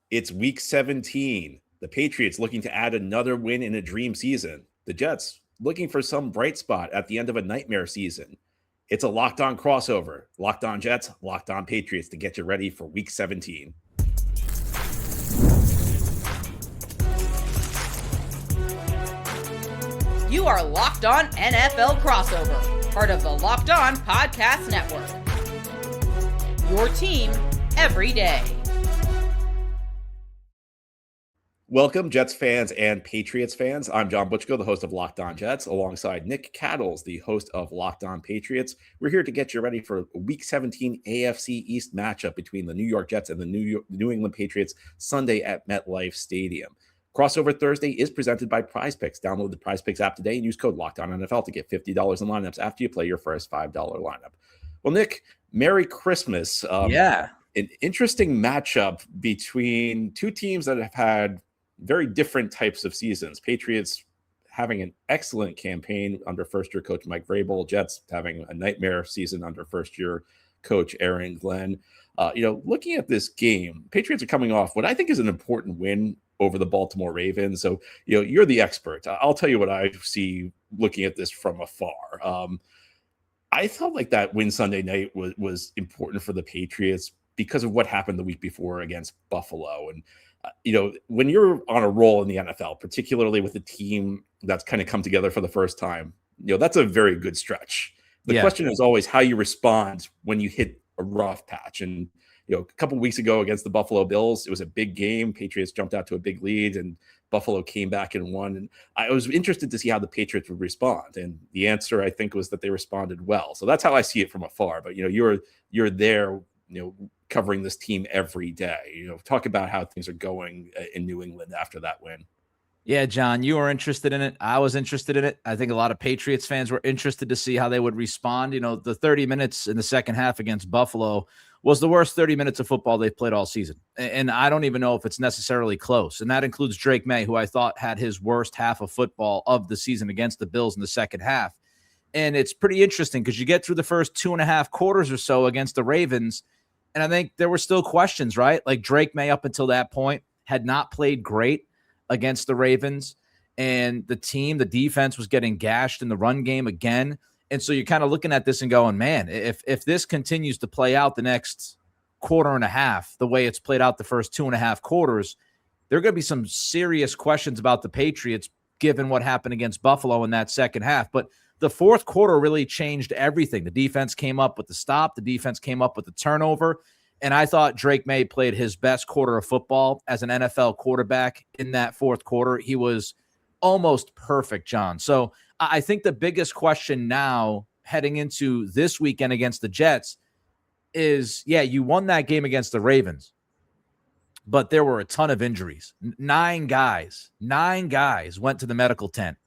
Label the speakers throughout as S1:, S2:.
S1: It's week 17. The Patriots looking to add another win in a dream season. The Jets looking for some bright spot at the end of a nightmare season. It's a Locked On crossover. Locked On Jets, Locked On Patriots to get you ready for week 17.
S2: You are Locked On NFL Crossover, part of the Locked On Podcast Network. Your team every day.
S1: Welcome, Jets fans and Patriots fans. I'm John Butchko, the host of Locked On Jets, alongside Nick Cattles, the host of Locked On Patriots. We're here to get you ready for a Week 17 AFC East matchup between the New York Jets and the New England Patriots Sunday at MetLife Stadium. Crossover Thursday is presented by Prize Picks. Download the Prize Picks app today and use code LOCKEDONNFL to get $50 in lineups after you play your first $5 lineup. Well, Nick, Merry Christmas. An interesting matchup between two teams that have had very different types of seasons. Patriots having an excellent campaign under first-year coach Mike Vrabel. Jets having a nightmare season under first-year coach Aaron Glenn. Looking at this game, Patriots are coming off what I think is an important win over the Baltimore Ravens. So, you're the expert. I'll tell you what I see looking at this from afar. I felt like that win Sunday night was important for the Patriots because of what happened the week before against Buffalo. And when you're on a roll in the NFL, particularly with a team that's kind of come together for the first time, that's a very good stretch. The question is always how you respond when you hit a rough patch. And, a couple of weeks ago against the Buffalo Bills, it was a big game. Patriots jumped out to a big lead and Buffalo came back and won. And I was interested to see how the Patriots would respond. And the answer, I think, was that they responded well. So that's how I see it from afar. But, you're there, covering this team every day. Talk about how things are going in New England after that win.
S3: Yeah, John, you were interested in it. I was interested in it. I think a lot of Patriots fans were interested to see how they would respond. The 30 minutes in the second half against Buffalo was the worst 30 minutes of football they've played all season. And I don't even know if it's necessarily close. And that includes Drake Maye, who I thought had his worst half of football of the season against the Bills in the second half. And it's pretty interesting because you get through the first 2.5 quarters or so against the Ravens, and I think there were still questions, right? Like Drake Maye up until that point had not played great against the Ravens, and the defense was getting gashed in the run game again. And so you're kind of looking at this and going, man, if this continues to play out the next quarter and a half, the way it's played out the first 2.5 quarters, there are going to be some serious questions about the Patriots given what happened against Buffalo in that second half. But the fourth quarter really changed everything. The defense came up with the stop. The defense came up with the turnover. And I thought Drake Maye played his best quarter of football as an NFL quarterback in that fourth quarter. He was almost perfect, John. So I think the biggest question now heading into this weekend against the Jets is, you won that game against the Ravens, but there were a ton of injuries. 9 guys went to the medical tent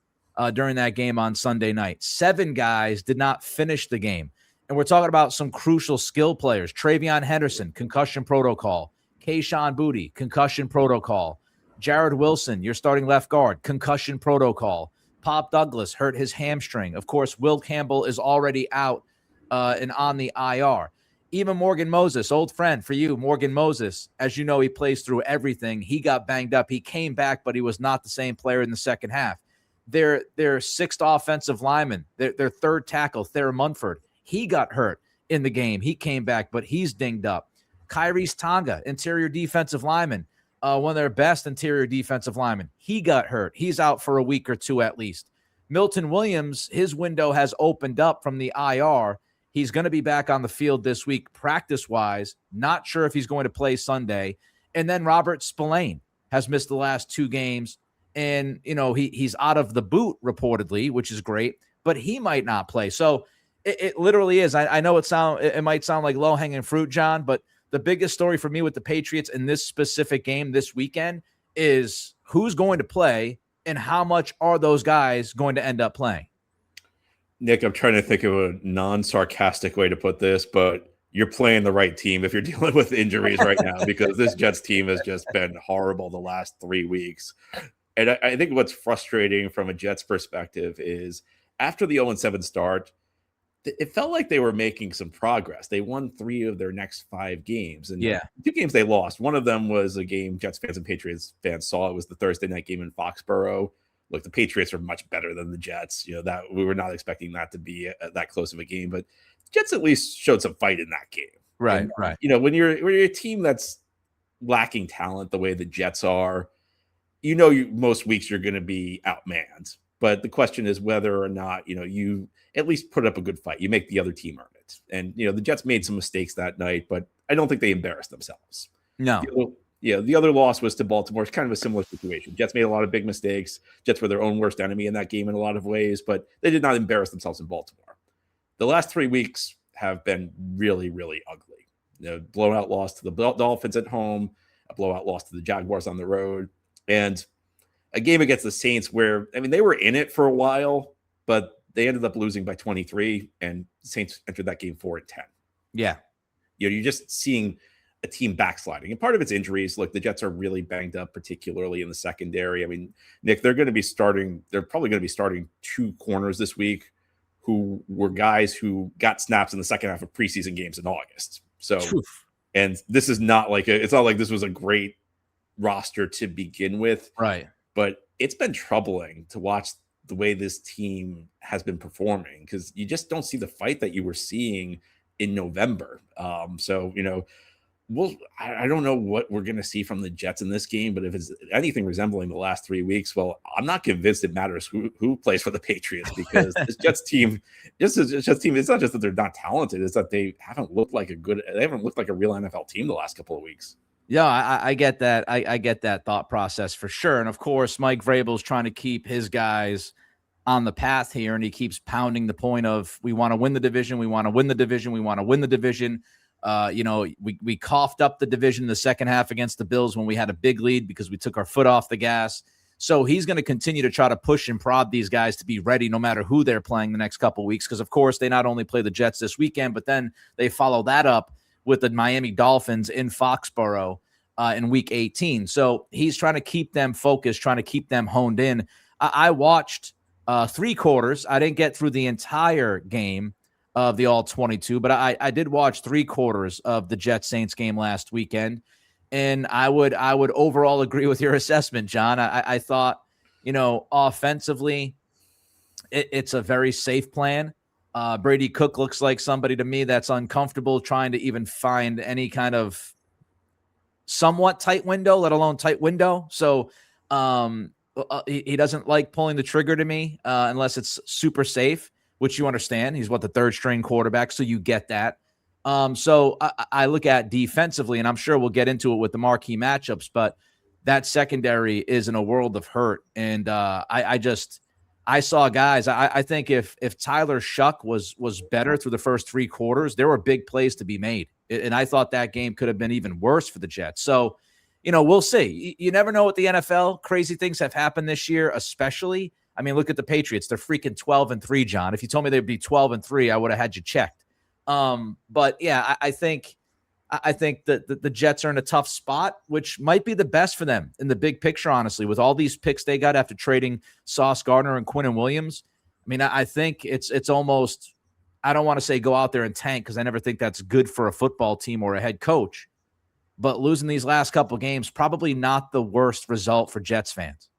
S3: during that game on Sunday night. 7 guys did not finish the game. And we're talking about some crucial skill players. Travion Henderson, concussion protocol. Kayshon Boutte, concussion protocol. Jared Wilson, your starting left guard, concussion protocol. Pop Douglas hurt his hamstring. Of course, Will Campbell is already out and on the IR. Even Morgan Moses, old friend for you, Morgan Moses, as you know, he plays through everything. He got banged up. He came back, but he was not the same player in the second half. Their 6th offensive lineman, their 3rd tackle, Thayer Munford, he got hurt in the game. He came back, but he's dinged up. Kyrie's Tonga, interior defensive lineman, one of their best interior defensive linemen. He got hurt. He's out for a week or 2 at least. Milton Williams, his window has opened up from the IR. He's going to be back on the field this week practice-wise. Not sure if he's going to play Sunday. And then Robert Spillane has missed the last 2 games. And, he's out of the boot reportedly, which is great, but he might not play. So it literally is. I know it might sound like low-hanging fruit, John, but the biggest story for me with the Patriots in this specific game this weekend is who's going to play and how much are those guys going to end up playing.
S1: Nick, I'm trying to think of a non-sarcastic way to put this, but you're playing the right team if you're dealing with injuries right now, because this Jets team has just been horrible the last 3 weeks. And I think what's frustrating from a Jets perspective is after the 0-7 start, it felt like they were making some progress. They won 3 of their next 5 games, and
S3: Yeah.
S1: 2 games they lost. One of them was a game Jets fans and Patriots fans saw. It was the Thursday night game in Foxborough. Look, the Patriots are much better than the Jets. That we were not expecting that to be that close of a game, but the Jets at least showed some fight in that game.
S3: Right,
S1: And,
S3: right.
S1: when you're a team that's lacking talent the way the Jets are, most weeks you're going to be outmanned. But the question is whether or not, you at least put up a good fight. You make the other team earn it. And, the Jets made some mistakes that night, but I don't think they embarrassed themselves.
S3: No.
S1: The other loss was to Baltimore. It's kind of a similar situation. Jets made a lot of big mistakes. Jets were their own worst enemy in that game in a lot of ways, but they did not embarrass themselves in Baltimore. The last 3 weeks have been really, really ugly. Blowout loss to the Dolphins at home, a blowout loss to the Jaguars on the road, and a game against the Saints where, they were in it for a while, but they ended up losing by 23, and the Saints entered that game 4-10.
S3: Yeah.
S1: You're just seeing a team backsliding. And part of it's injuries. Look, the Jets are really banged up, particularly in the secondary. Nick, they're probably going to be starting 2 corners this week who were guys who got snaps in the second half of preseason games in August. So, and this is not it's not like this was a great roster to begin with.
S3: Right.
S1: But it's been troubling to watch the way this team has been performing because you just don't see the fight that you were seeing in November. I don't know what we're going to see from the Jets in this game, but if it's anything resembling the last 3 weeks, well, I'm not convinced it matters who plays for the Patriots because this Jets team, it's not just that they're not talented, it's that they haven't looked like a real NFL team the last couple of weeks.
S3: Yeah, I get that. I get that thought process for sure. And of course, Mike Vrabel's trying to keep his guys on the path here, and he keeps pounding the point of we want to win the division, we want to win the division, we want to win the division. We coughed up the division in the second half against the Bills when we had a big lead because we took our foot off the gas. So he's going to continue to try to push and prod these guys to be ready no matter who they're playing the next couple of weeks. Because, of course, they not only play the Jets this weekend, but then they follow that up with the Miami Dolphins in Foxborough in Week 18. So he's trying to keep them focused, trying to keep them honed in. I watched 3 quarters. I didn't get through the entire game of the all 22, but I did watch 3 quarters of the Jets-Saints game last weekend. And I would overall agree with your assessment, John. I thought, offensively, it's a very safe plan. Brady Cook looks like somebody to me that's uncomfortable trying to even find any kind of somewhat tight window, let alone tight window. So he doesn't like pulling the trigger to me unless it's super safe, which you understand. He's the 3rd string quarterback, so you get that. So I look at defensively, and I'm sure we'll get into it with the marquee matchups, but that secondary is in a world of hurt. And I saw guys. I think if Tyler Shuck was better through the first 3 quarters, there were big plays to be made. And I thought that game could have been even worse for the Jets. So, we'll see. You never know with the NFL. Crazy things have happened this year, especially. Look at the Patriots. They're freaking 12-3, John. If you told me they'd be 12-3, I would have had you checked. But yeah, I think that the Jets are in a tough spot, which might be the best for them in the big picture, honestly, with all these picks they got after trading Sauce Gardner and Quinnen Williams. I think it's almost, I don't want to say go out there and tank because I never think that's good for a football team or a head coach. But losing these last couple of games, probably not the worst result for Jets fans.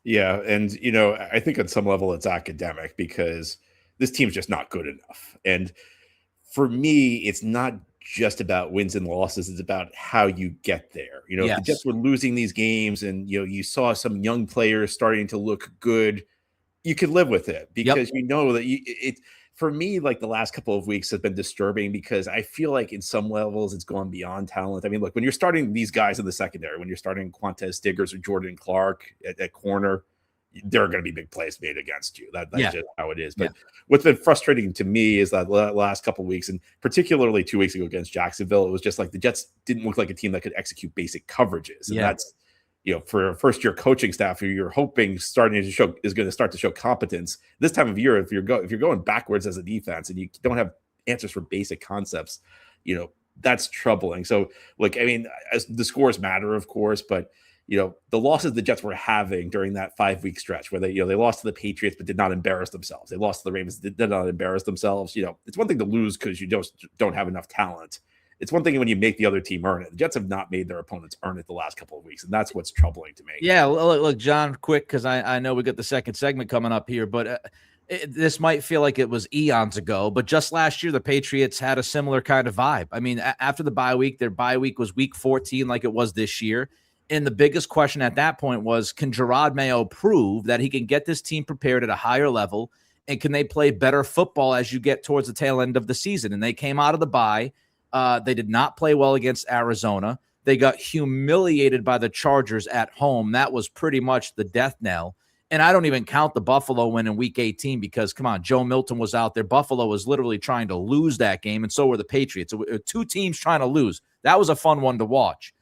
S1: Yeah, and, I think on some level it's academic because this team's just not good enough. And for me, it's not just about wins and losses. It's about how you get there. If the Jets were losing these games and, you saw some young players starting to look good, you could live with it because that for me, like the last couple of weeks have been disturbing because I feel like in some levels it's gone beyond talent. Look, when you're starting these guys in the secondary, when you're starting Qwan'tez Stiggers or Jordan Clark at corner, there are going to be big plays made against you. That's just how it is. But what's been frustrating to me is that last couple of weeks, and particularly 2 weeks ago against Jacksonville, it was just like the Jets didn't look like a team that could execute basic coverages. And that's, for a first-year coaching staff who you're hoping is going to start to show competence this time of year. If you're going backwards as a defense and you don't have answers for basic concepts, that's troubling. So, look, as the scores matter, of course, but the losses the Jets were having during that 5-week stretch where they lost to the Patriots but did not embarrass themselves. They lost to the Ravens, did not embarrass themselves. It's one thing to lose because you just don't have enough talent. It's one thing when you make the other team earn it. The Jets have not made their opponents earn it the last couple of weeks, and that's what's troubling to me.
S3: Yeah, look, John, quick, because I know we got the second segment coming up here, but this might feel like it was eons ago, but just last year, the Patriots had a similar kind of vibe. I mean, after the bye week, their bye week was week 14 like it was this year. And the biggest question at that point was, can Jermaine Maye prove that he can get this team prepared at a higher level, and can they play better football as you get towards the tail end of the season? And they came out of the bye. They did not play well against Arizona. They got humiliated by the Chargers at home. That was pretty much the death knell. And I don't even count the Buffalo win in week 18 because, come on, Joe Milton was out there. Buffalo was literally trying to lose that game, and so were the Patriots. Two teams trying to lose. That was a fun one to watch.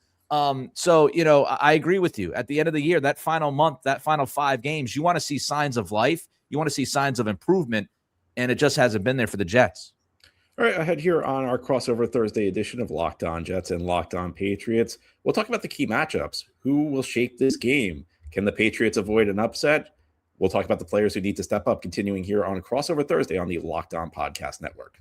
S3: So, I agree with you. At the end of the year, that final month, that final 5 games, you want to see signs of life. You want to see signs of improvement, and it just hasn't been there for the Jets.
S1: All right, ahead here on our crossover Thursday edition of Locked On Jets and Locked On Patriots, we'll talk about the key matchups. Who will shape this game? Can the Patriots avoid an upset? We'll talk about the players who need to step up, continuing here on crossover Thursday on the Locked On Podcast Network.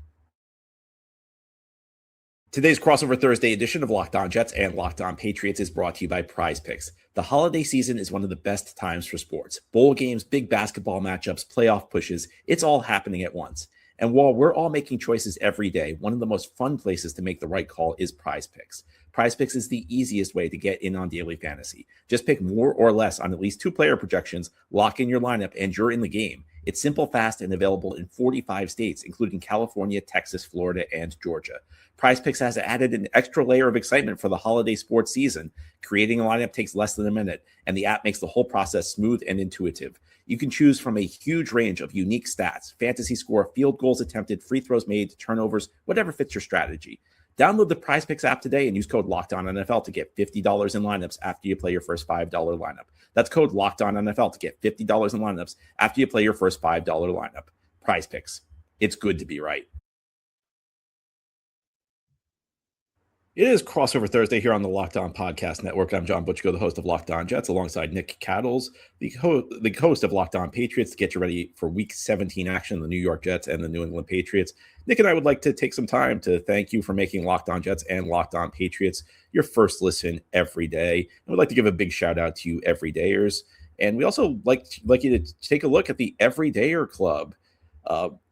S1: Today's crossover Thursday edition of Locked On Jets and Locked On Patriots is brought to you by Prize Picks. The holiday season is one of the best times for sports. Bowl games, big basketball matchups, playoff pushes, it's all happening at once. And while we're all making choices every day, one of the most fun places to make the right call is Prize Picks. Prize Picks is the easiest way to get in on daily fantasy. Just pick more or less on at least 2 player projections, lock in your lineup, and you're in the game. It's simple, fast, and available in 45 states, including California, Texas, Florida, and Georgia. Prize Picks has added an extra layer of excitement for the holiday sports season. Creating a lineup takes less than a minute, and the app makes the whole process smooth and intuitive. You can choose from a huge range of unique stats: fantasy score, field goals attempted, free throws made, turnovers, whatever fits your strategy. Download the Prize Picks app today and use code LOCKEDONNFL to get $50 in lineups after you play your first $5 lineup. That's code LOCKEDONNFL to get $50 in lineups after you play your first $5 lineup. Prize Picks. It's good to be right. It is crossover Thursday here on the Locked On Podcast Network. I'm John Butchko, the host of Locked On Jets, alongside Nick Cattles, the host of Locked On Patriots, to get you ready for Week 17 action, the New York Jets and the New England Patriots. Nick and I would like to take some time to thank you for making Locked On Jets and Locked On Patriots your first listen every day. And we'd like to give a big shout out to you everydayers. And we also like you to take a look at the Everydayer Club.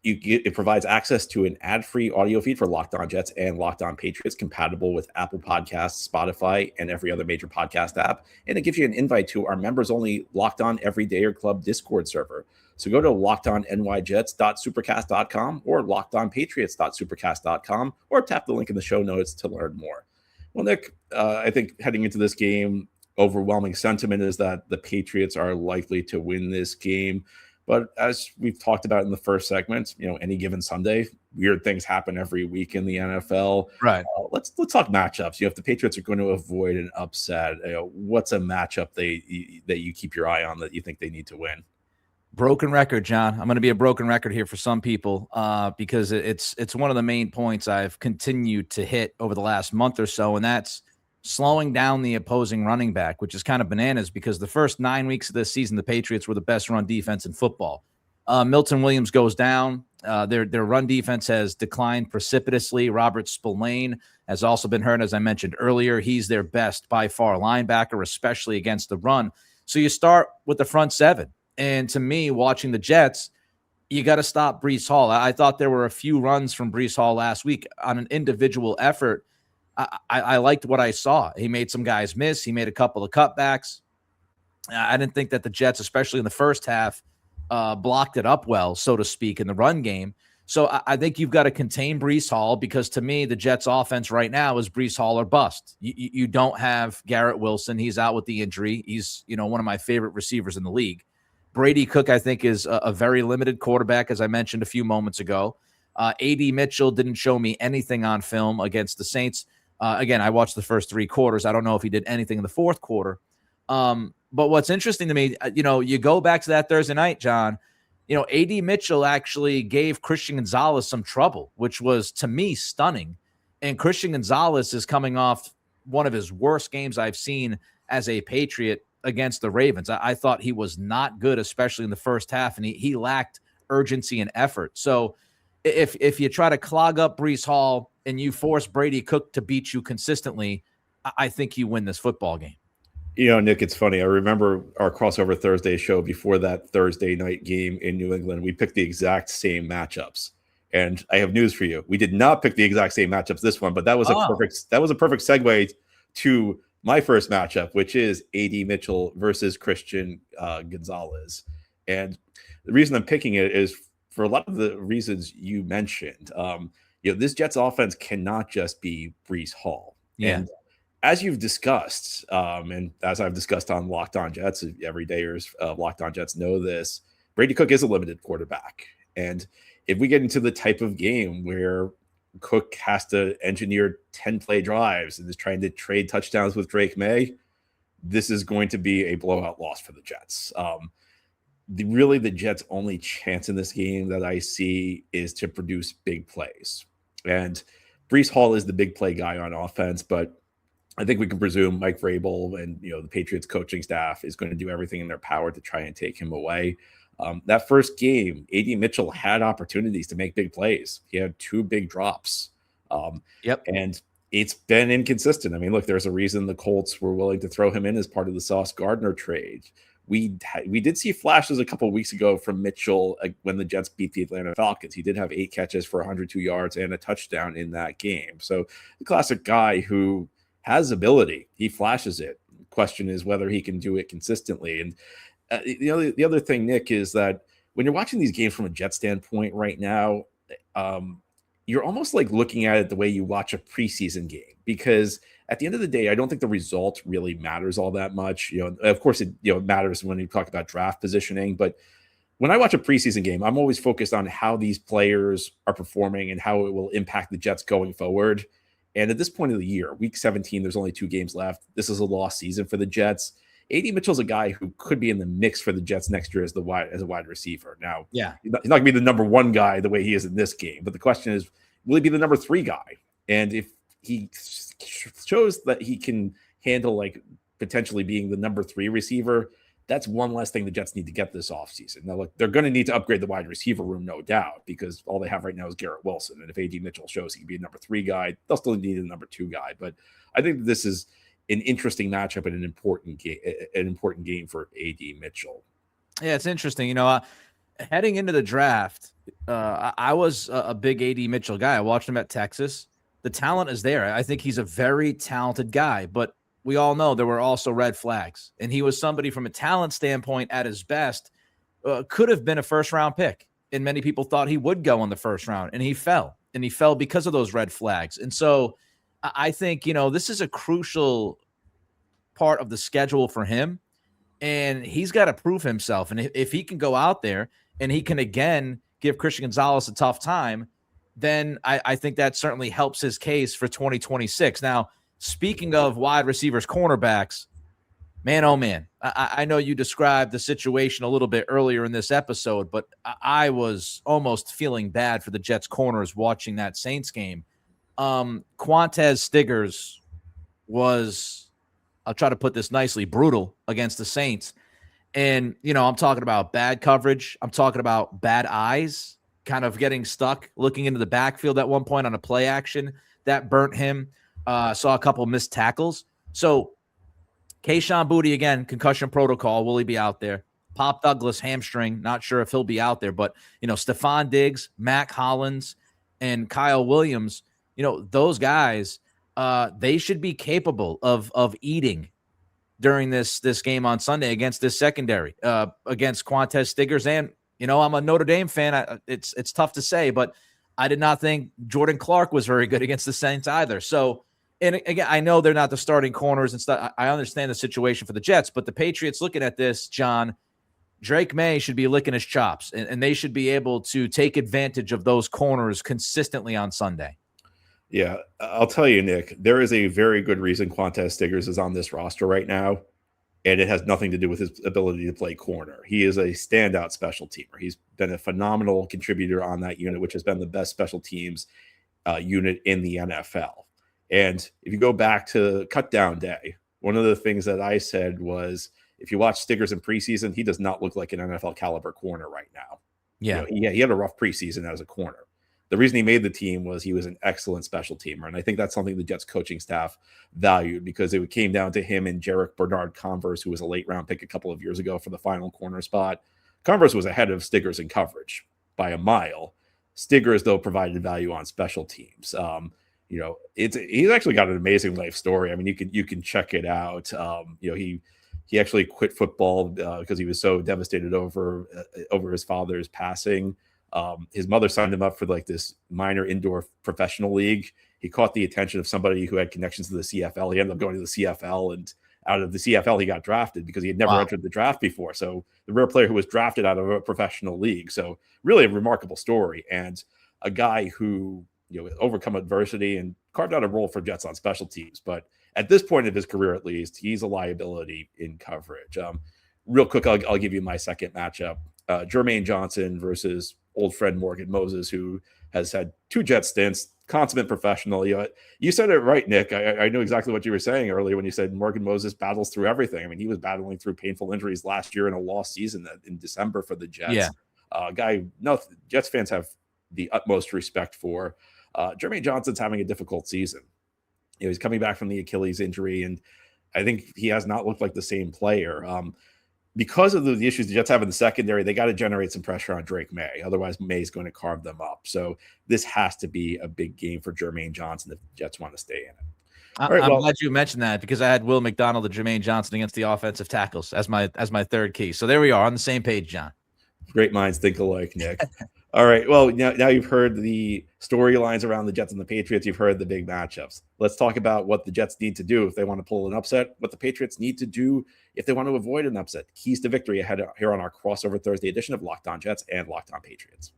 S1: It provides access to an ad-free audio feed for Locked On Jets and Locked On Patriots, compatible with Apple Podcasts, Spotify, and every other major podcast app. And it gives you an invite to our members-only Locked On Everydayer Club Discord server. So go to lockedonnyjets.supercast.com or lockedonpatriots.supercast.com, or tap the link in the show notes to learn more. Well, Nick, I think heading into this game, overwhelming sentiment is that the Patriots are likely to win this game. But as we've talked about in the first segment, any given Sunday, weird things happen every week in the NFL.
S3: Right.
S1: Let's talk matchups. If the Patriots are going to avoid an upset, what's a matchup that you keep your eye on that you think they need to win?
S3: Broken record, John. I'm going to be a broken record here for some people because it's one of the main points I've continued to hit over the last month or so, and that's slowing down the opposing running back, which is kind of bananas because the first 9 weeks of this season, the Patriots were the best run defense in football. Milton Williams goes down. Their run defense has declined precipitously. Robert Spillane has also been hurt, as I mentioned earlier. He's their best by far linebacker, especially against the run. So you start with the front seven. And to me, watching the Jets, you got to stop Breece Hall. I thought there were a few runs from Breece Hall last week on an individual effort. I liked what I saw. He made some guys miss. He made a couple of cutbacks. I didn't think that the Jets, especially in the first half, blocked it up well, so to speak, in the run game. So I think you've got to contain Breece Hall because, to me, the Jets' offense right now is Breece Hall or bust. You don't have Garrett Wilson. He's out with the injury. He's one of my favorite receivers in the league. Brady Cook, I think, is a very limited quarterback, as I mentioned a few moments ago. A.D. Mitchell didn't show me anything on film against the Saints. Again, I watched the first 3 quarters. I don't know if he did anything in the fourth quarter. But what's interesting to me, you go back to that Thursday night, John, A.D. Mitchell actually gave Christian Gonzalez some trouble, which was, to me, stunning. And Christian Gonzalez is coming off one of his worst games I've seen as a Patriot against the Ravens. I thought he was not good, especially in the first half, and he lacked urgency and effort. So if you try to clog up Breece Hall and you force Brady Cook to beat you consistently, I think you win this football game.
S1: Nick, it's funny. I remember our crossover Thursday show before that Thursday night game in New England. We picked the exact same matchups. And I have news for you. We did not pick the exact same matchups this one, but that was a perfect segue to my first matchup, which is A.D. Mitchell versus Christian Gonzalez. And the reason I'm picking it is for a lot of the reasons you mentioned. This Jets offense cannot just be Breece Hall.
S3: Yeah.
S1: And as you've discussed, and as I've discussed on Locked On Jets, everydayers Locked On Jets know this, Brady Cook is a limited quarterback. And if we get into the type of game where Cook has to engineer 10-play drives and is trying to trade touchdowns with Drake Maye, this is going to be a blowout loss for the Jets. The Jets' only chance in this game that I see is to produce big plays. And Breece Hall is the big play guy on offense, but I think we can presume Mike Vrabel and the Patriots coaching staff is going to do everything in their power to try and take him away. That first game, A.D. Mitchell had opportunities to make big plays. He had 2 big drops. And it's been inconsistent. I mean, look, there's a reason the Colts were willing to throw him in as part of the Sauce Gardner trade. We did see flashes a couple of weeks ago from Mitchell when the Jets beat the Atlanta Falcons. He did have 8 catches for 102 yards and a touchdown in that game. So the classic guy who has ability, he flashes it. The question is whether he can do it consistently. And the other thing, Nick, is that when you're watching these games from a Jet standpoint right now, you're almost like looking at it the way you watch a preseason game, because at the end of the day, I don't think the result really matters all that much. Of course, it matters when you talk about draft positioning, but when I watch a preseason game, I'm always focused on how these players are performing and how it will impact the Jets going forward. And at this point of the year, week 17, there's only 2 games left. This is a lost season for the Jets. A.D. Mitchell's a guy who could be in the mix for the Jets next year as a wide receiver. Now, he's not going to be the number 1 guy the way he is in this game. But the question is, will he be the number 3 guy? And if he shows that he can handle potentially being the number 3 receiver, that's one less thing the Jets need to get this offseason. Now, look, they're going to need to upgrade the wide receiver room, no doubt, because all they have right now is Garrett Wilson. And if A.D. Mitchell shows he can be a number 3 guy, they'll still need a number 2 guy. But I think this is an interesting matchup and an important game for A.D. Mitchell.
S3: Yeah, it's interesting. Heading into the draft, I was a big A.D. Mitchell guy. I watched him at Texas. The talent is there. I think he's a very talented guy, but we all know there were also red flags. And he was somebody from a talent standpoint at his best, could have been a first-round pick. And many people thought he would go in the first round, and he fell. And he fell because of those red flags. And so I think, this is a crucial part of the schedule for him, and he's got to prove himself. And if he can go out there and he can, again, give Christian Gonzalez a tough time, then I think that certainly helps his case for 2026. Now, speaking of wide receivers, cornerbacks, man, oh man, I know you described the situation a little bit earlier in this episode, but I was almost feeling bad for the Jets corners watching that Saints game. Qwan'tez Stiggers was, I'll try to put this nicely, brutal against the Saints. And, I'm talking about bad coverage. I'm talking about bad eyes, kind of getting stuck, looking into the backfield at one point on a play action that burnt him. Saw a couple missed tackles. So Kayshon Boutte, again, concussion protocol. Will he be out there? Pop Douglas, hamstring. Not sure if he'll be out there. But, Stephon Diggs, Mac Hollins, and Kyle Williams, those guys, they should be capable of eating during this game on Sunday against this secondary, against Qwan'tez Stiggers. And, I'm a Notre Dame fan. It's tough to say, but I did not think Jordan Clark was very good against the Saints either. So, and again, I know they're not the starting corners and stuff. I understand the situation for the Jets, but the Patriots looking at this, John, Drake Maye should be licking his chops, and they should be able to take advantage of those corners consistently on Sunday.
S1: Yeah, I'll tell you, Nick, there is a very good reason Qwan'tez Stiggers is on this roster right now, and it has nothing to do with his ability to play corner. He is a standout special teamer. He's been a phenomenal contributor on that unit, which has been the best special teams unit in the NFL. And if you go back to cut down day, one of the things that I said was, if you watch Stiggers in preseason, he does not look like an NFL caliber corner right now.
S3: Yeah.
S1: He had a rough preseason as a corner. The reason he made the team was he was an excellent special teamer. And I think that's something the Jets coaching staff valued, because it came down to him and Jarek Bernard-Converse, who was a late round pick a couple of years ago for the final corner spot. Converse was ahead of Stiggers in coverage by a mile. Stiggers, though, provided value on special teams. He's actually got an amazing life story. I mean, you can check it out. He actually quit football because he was so devastated over his father's passing. His mother signed him up for like this minor indoor professional league. He caught the attention of somebody who had connections to the CFL. He ended up going to the CFL, and out of the CFL, he got drafted because he had never entered the draft before. So the rare player who was drafted out of a professional league. So really a remarkable story, and a guy who overcome adversity and carved out a role for Jets on special teams. But at this point of his career, at least, he's a liability in coverage. Real quick, I'll give you my second matchup. Jermaine Johnson versus old friend Morgan Moses, who has had 2 Jet stints, consummate professional. You said it right, Nick. I knew exactly what you were saying earlier when you said Morgan Moses battles through everything. I mean, he was battling through painful injuries last year in a lost season in December for the Jets. Yeah. Jets fans have the utmost respect for. Jermaine Johnson's having a difficult season. He's coming back from the Achilles injury, and I think he has not looked like the same player. Because of the issues the Jets have in the secondary, they got to generate some pressure on Drake Maye. Otherwise, May's going to carve them up. So this has to be a big game for Jermaine Johnson if the Jets want to stay in it.
S3: I'm glad you mentioned that, because I had Will McDonald and Jermaine Johnson against the offensive tackles as my third key. So there we are on the same page, John.
S1: Great minds think alike, Nick. All right. Well, now you've heard the storylines around the Jets and the Patriots. You've heard the big matchups. Let's talk about what the Jets need to do if they want to pull an upset, what the Patriots need to do if they want to avoid an upset. Keys to victory ahead here on our crossover Thursday edition of Locked On Jets and Locked On Patriots.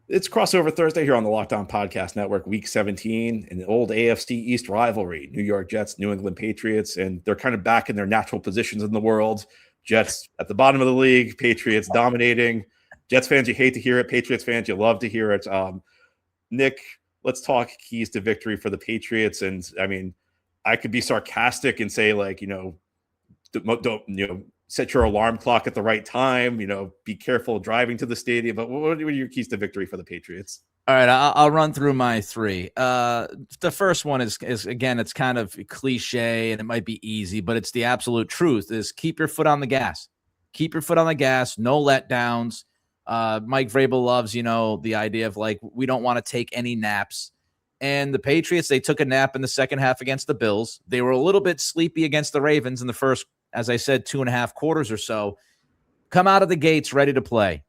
S1: It's crossover Thursday here on the Locked On Podcast Network, Week 17, an old AFC East rivalry, New York Jets, New England Patriots, and they're kind of back in their natural positions in the world. Jets at the bottom of the league, Patriots dominating. Jets fans, you hate to hear it. Patriots fans, you love to hear it. Nick, let's talk keys to victory for the Patriots. And I mean, I could be sarcastic and say, like, don't set your alarm clock at the right time, be careful driving to the stadium. But what are your keys to victory for the Patriots?
S3: All right, I'll run through my 3. The first one is again, it's kind of cliche and it might be easy, but it's the absolute truth, is keep your foot on the gas. Keep your foot on the gas, no letdowns. Mike Vrabel loves, the idea of like, we don't want to take any naps. And the Patriots, they took a nap in the second half against the Bills. They were a little bit sleepy against the Ravens in the first, as I said, 2.5 quarters or so. Come out of the gates ready to play.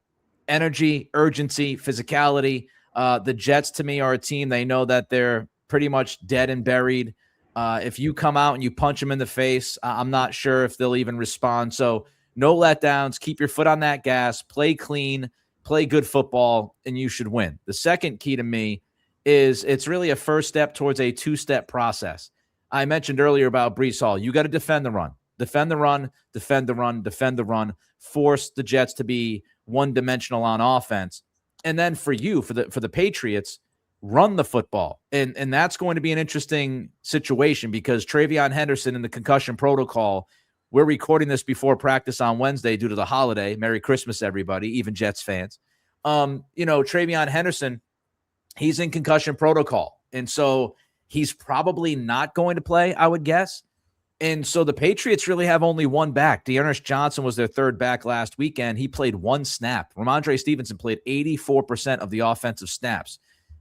S3: Energy, urgency, physicality. The Jets, to me, are a team. They know that they're pretty much dead and buried. If you come out and you punch them in the face, I'm not sure if they'll even respond. So no letdowns. Keep your foot on that gas. Play clean. Play good football, and you should win. The second key to me is it's really a first step towards a 2-step process. I mentioned earlier about Breece Hall. You got to defend the run. Defend the run, defend the run, defend the run. Force the Jets to be one-dimensional on offense. And then for the Patriots, run the football. And that's going to be an interesting situation, because Travion Henderson in the concussion protocol, we're recording this before practice on Wednesday due to the holiday. Merry Christmas, everybody, even Jets fans. Travion Henderson, he's in concussion protocol. And so he's probably not going to play, I would guess. And so the Patriots really have only one back. D'Ernest Johnson was their third back last weekend. He played 1 snap. Ramondre Stevenson played 84% of the offensive snaps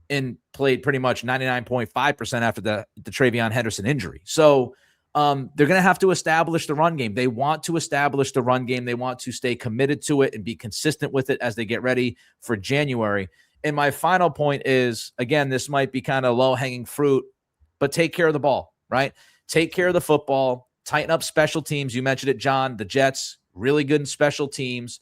S3: and played pretty much 99.5% after the Travion Henderson injury. So they're going to have to establish the run game. They want to establish the run game. They want to stay committed to it and be consistent with it as they get ready for January. And my final point is, again, this might be kind of low-hanging fruit, but take care of the ball, right? Take care of the football, tighten up special teams. You mentioned it, John. The Jets, really good in special teams.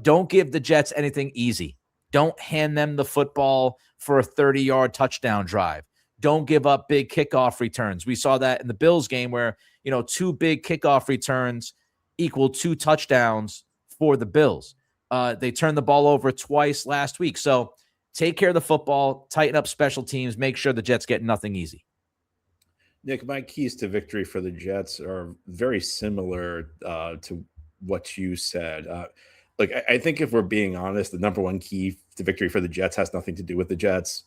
S3: Don't give the Jets anything easy. Don't hand them the football for a 30-yard touchdown drive. Don't give up big kickoff returns. We saw that in the Bills game where, 2 big kickoff returns equal 2 touchdowns for the Bills. They turned the ball over twice last week. So take care of the football, tighten up special teams, make sure the Jets get nothing easy.
S1: Nick, my keys to victory for the Jets are very similar to what you said. I think if we're being honest, the number one key to victory for the Jets has nothing to do with the Jets.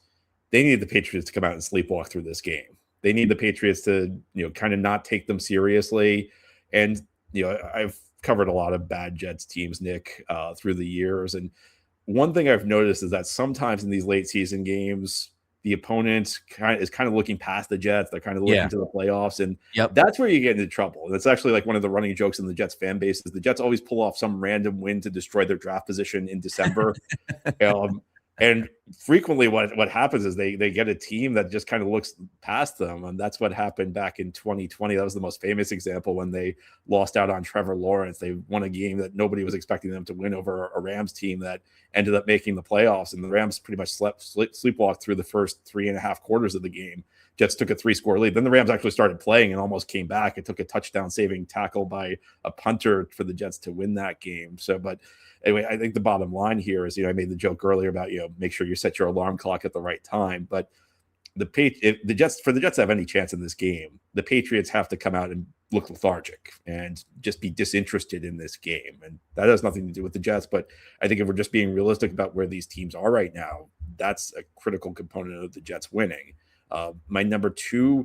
S1: They need the Patriots to come out and sleepwalk through this game. They need the Patriots to, kind of not take them seriously. And, I've covered a lot of bad Jets teams, Nick, through the years. And one thing I've noticed is that sometimes in these late season games, the opponent is kind of looking past the Jets. They're kind of looking to the playoffs. And that's where you get into trouble. And it's actually like one of the running jokes in the Jets fan base is the Jets always pull off some random win to destroy their draft position in December. And frequently what happens is they get a team that just kind of looks past them. And that's what happened back in 2020. That was the most famous example when they lost out on Trevor Lawrence. They won a game that nobody was expecting them to win over a Rams team that ended up making the playoffs. And the Rams pretty much sleepwalked through the first 3.5 quarters of the game. Jets took a 3-score lead. Then the Rams actually started playing and almost came back. It took a touchdown saving tackle by a punter for the Jets to win that game. But anyway, I think the bottom line here is, I made the joke earlier about, make sure you set your alarm clock at the right time. But if the Jets to have any chance in this game, the Patriots have to come out and look lethargic and just be disinterested in this game. And that has nothing to do with the Jets. But I think if we're just being realistic about where these teams are right now, that's a critical component of the Jets winning. My number 2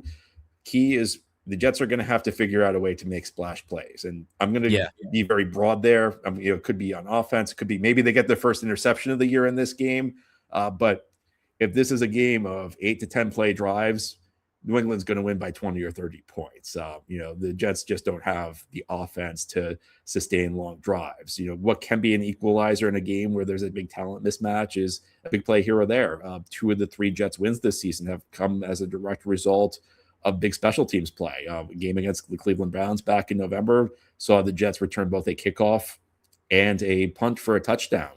S1: key is the Jets are going to have to figure out a way to make splash plays. And I'm going to be very broad there. It could be on offense. It could be maybe they get their first interception of the year in this game. But if this is a game of 8 to 10 play drives, New England's going to win by 20 or 30 points. The Jets just don't have the offense to sustain long drives. What can be an equalizer in a game where there's a big talent mismatch is a big play here or there. 2 of the 3 Jets wins this season have come as a direct result of big special teams play. A game against the Cleveland Browns back in November saw the Jets return both a kickoff and a punt for a touchdown.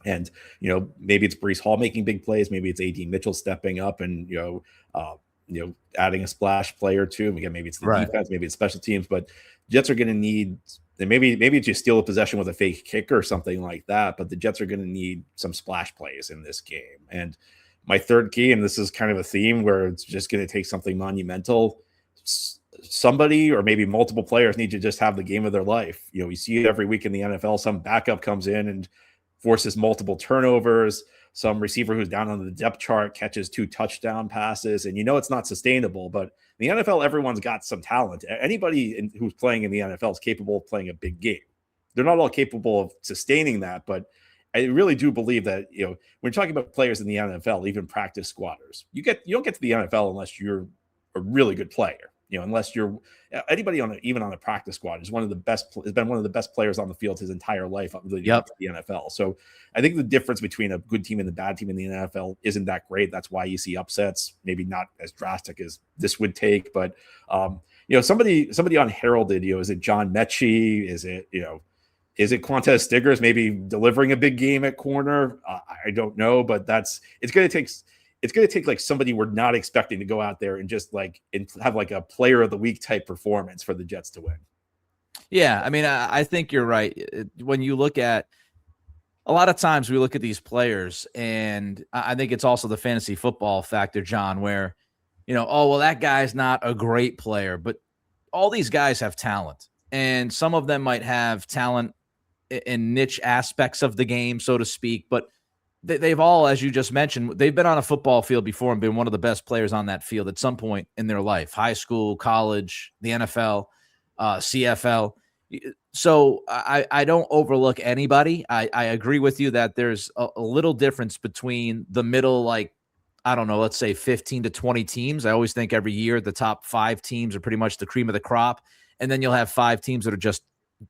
S1: And, maybe it's Breece Hall making big plays. Maybe it's A.D. Mitchell stepping up and, adding a splash play or two. Again, maybe it's the defense, maybe it's special teams, but Jets are going to need, and maybe it's just steal a possession with a fake kick or something like that. But the Jets are going to need some splash plays in this game. And my third key, and this is kind of a theme where it's just going to take something monumental. Somebody or maybe multiple players need to just have the game of their life. We see it every week in the NFL. Some backup comes in and forces multiple turnovers. Some receiver who's down on the depth chart catches 2 touchdown passes. And it's not sustainable. But in the NFL, everyone's got some talent. Anybody who's playing in the NFL is capable of playing a big game. They're not all capable of sustaining that, but I really do believe that, when you're talking about players in the NFL, even practice squatters, you don't get to the NFL unless you're a really good player. Unless you're anybody even on a practice squad has been one of the best players on the field his entire life up to the NFL. So I think the difference between a good team and the bad team in the NFL isn't that great. That's why you see upsets, maybe not as drastic as this would take, but somebody unheralded, is it John Mechie? Is it Qwan'tez Stiggers maybe delivering a big game at corner? I don't know, but it's going to take like somebody we're not expecting to go out there and just and have like a player of the week type performance for the Jets to win.
S3: Yeah. I mean, I think you're right. When you look at a lot of times we look at these players, and I think it's also the fantasy football factor, John, where, that guy's not a great player, but all these guys have talent, and some of them might have talent in niche aspects of the game, so to speak, but they've all, as you just mentioned, they've been on a football field before and been one of the best players on that field at some point in their life, high school, college, the NFL, CFL. So I don't overlook anybody. I agree with you that there's a little difference between the middle, let's say 15 to 20 teams. I always think every year the top 5 teams are pretty much the cream of the crop. And then you'll have 5 teams that are just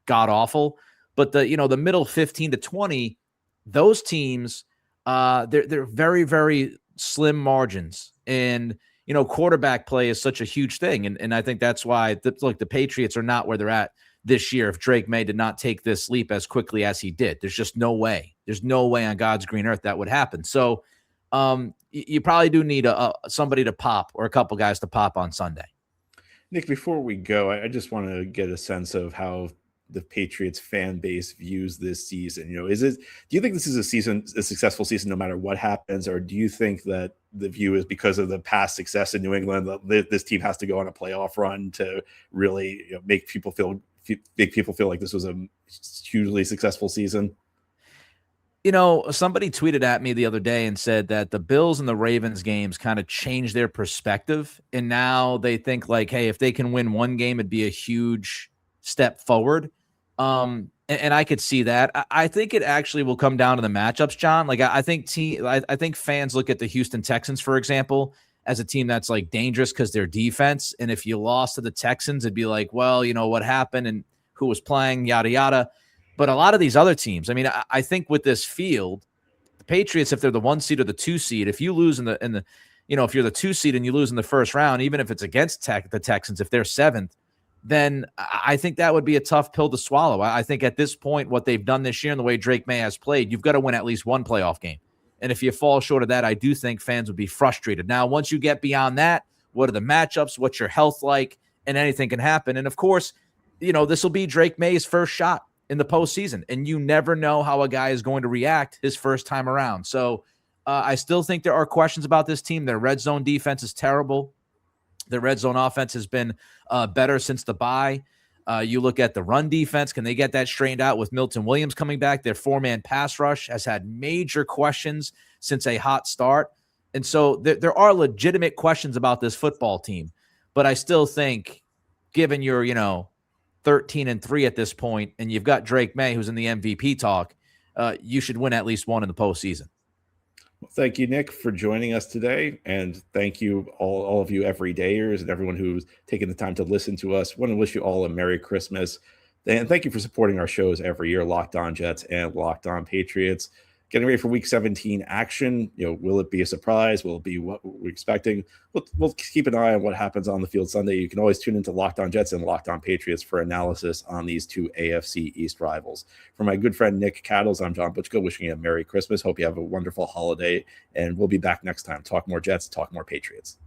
S3: god awful. But the middle 15 to 20, those teams, they're very, very slim margins. And, quarterback play is such a huge thing. And I think that's why the Patriots are not where they're at this year. If Drake Maye did not take this leap as quickly as he did, there's just no way. There's no way on God's green earth that would happen. So you probably do need somebody to pop, or a couple guys to pop on Sunday.
S1: Nick, before we go, I just want to get a sense of how the Patriots fan base views this season? Do you think this is a successful season no matter what happens, or do you think that the view is because of the past success in New England that this team has to go on a playoff run to really make people feel like this was a hugely successful season?
S3: Somebody tweeted at me the other day and said that the Bills and the Ravens games kind of changed their perspective. And now they think like, hey, if they can win one game, it'd be a huge step forward. And I could see that. I think it actually will come down to the matchups, John. Like I think fans look at the Houston Texans, for example, as a team that's like dangerous because their defense. And if you lost to the Texans, it'd be like, well, what happened and who was playing, yada, yada. But a lot of these other teams, I mean, I think with this field, the Patriots, if they're the 1 seed or the 2 seed, if you lose if you're the 2 seed and you lose in the first round, even if it's against the Texans, if they're 7th, then I think that would be a tough pill to swallow. I think at this point, what they've done this year and the way Drake Maye has played, you've got to win at least one playoff game. And if you fall short of that, I do think fans would be frustrated. Now, once you get beyond that, what are the matchups? What's your health like? And anything can happen. And of course, this will be Drake Maye's first shot in the postseason, and you never know how a guy is going to react his first time around. So I still think there are questions about this team. Their red zone defense is terrible. Their red zone offense has been better since the bye. You look at the run defense. Can they get that straightened out with Milton Williams coming back? Their 4-man pass rush has had major questions since a hot start. And so there are legitimate questions about this football team. But I still think, given your, 13-3 at this point, and you've got Drake Maye, who's in the MVP talk, you should win at least one in the postseason.
S1: Well, thank you, Nick, for joining us today. And thank you, all of you everydayers and everyone who's taken the time to listen to us. I want to wish you all a Merry Christmas. And thank you for supporting our shows every year, Locked On Jets and Locked On Patriots. Getting ready for Week 17 action. Will it be a surprise? Will it be what we're expecting? We'll keep an eye on what happens on the field Sunday. You can always tune into Locked On Jets and Locked On Patriots for analysis on these two AFC East rivals. For my good friend Nick Cattles, I'm John Butchko, wishing you a Merry Christmas. Hope you have a wonderful holiday, and we'll be back next time. Talk more Jets, talk more Patriots.